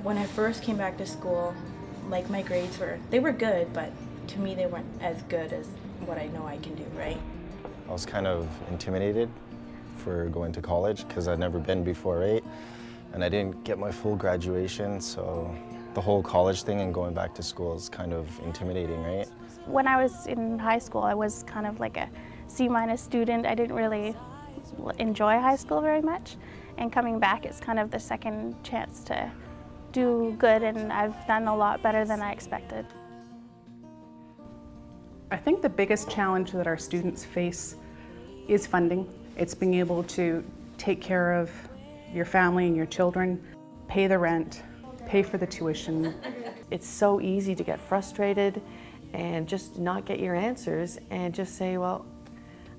When I first came back to school, like my grades they were good, but to me they weren't as good as what I know I can do, right? I was kind of intimidated for going to college because I'd never been before, right? And I didn't get my full graduation, so the whole college thing and going back to school is kind of intimidating, right? When I was in high school, I was kind of like a C- student. I didn't really enjoy high school very much. And coming back, it's kind of the second chance to do good, and I've done a lot better than I expected. I think the biggest challenge that our students face is funding. It's being able to take care of your family and your children, pay the rent, pay for the tuition. It's so easy to get frustrated and just not get your answers and just say, well,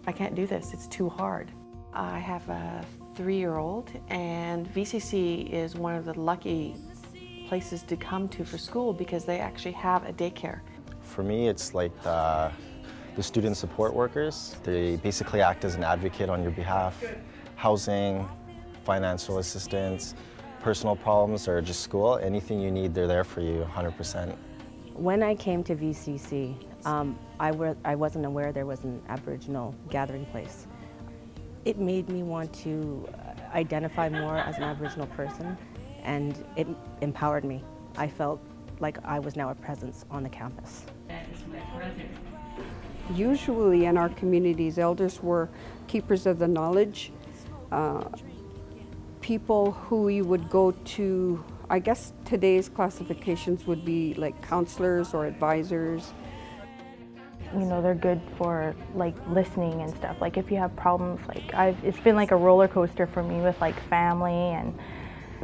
I can't do this, it's too hard. I have a 3-year-old, and VCC is one of the lucky places to come to for school because they actually have a daycare. For me, it's like the student support workers. They basically act as an advocate on your behalf. Housing, financial assistance, personal problems, or just school, anything you need, they're there for you 100%. When I came to VCC, I wasn't aware there was an Aboriginal gathering place. It made me want to identify more as an Aboriginal person, and it empowered me. I felt like I was now a presence on the campus. Usually in our communities, elders were keepers of the knowledge, people who you would go to. I guess today's classifications would be like counselors or advisors. You know, they're good for like listening and stuff. Like if you have problems, like it's been like a roller coaster for me with like family and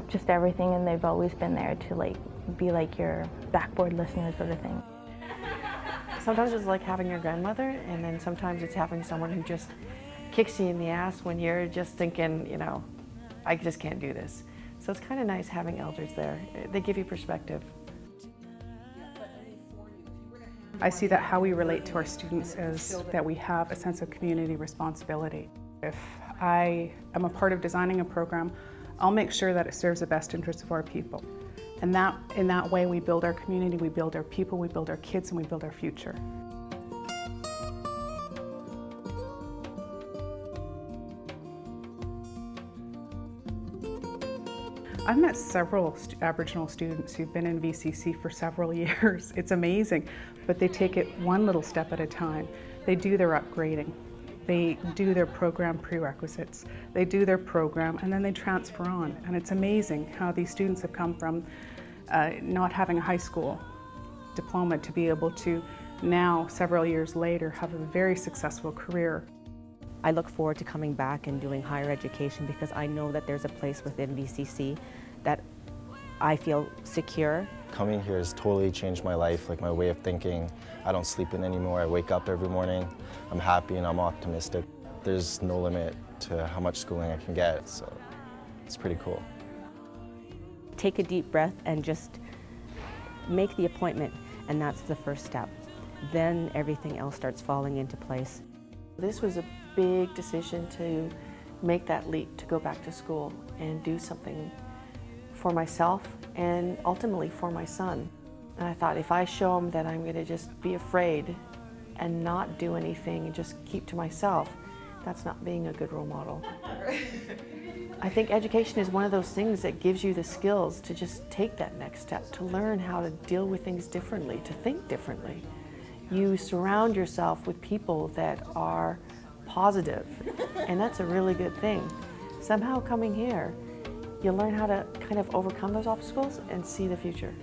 just everything, and they've always been there to like be like your backboard listener sort of thing. Sometimes it's like having your grandmother, and then sometimes it's having someone who just kicks you in the ass when you're just thinking, you know, I just can't do this. So it's kind of nice having elders there. They give you perspective. I see that how we relate to our students is that we have a sense of community responsibility. If I am a part of designing a program, I'll make sure that it serves the best interests of our people. And in that way we build our community, we build our people, we build our kids, and we build our future. I've met several Aboriginal students who've been in VCC for several years. It's amazing, but they take it one little step at a time. They do their upgrading. They do their program prerequisites. They do their program, and then they transfer on. And it's amazing how these students have come from not having a high school diploma to be able to now, several years later, have a very successful career. I look forward to coming back and doing higher education because I know that there's a place within VCC that I feel secure. Coming here has totally changed my life, like my way of thinking. I don't sleep in anymore. I wake up every morning. I'm happy and I'm optimistic. There's no limit to how much schooling I can get, so it's pretty cool. Take a deep breath and just make the appointment, and that's the first step. Then everything else starts falling into place. This was a big decision to make that leap to go back to school and do something for myself and ultimately for my son. And I thought, if I show him that I'm going to just be afraid and not do anything and just keep to myself, that's not being a good role model. I think education is one of those things that gives you the skills to just take that next step, to learn how to deal with things differently, to think differently. You surround yourself with people that are positive, and that's a really good thing. Somehow coming here, you learn how to kind of overcome those obstacles and see the future.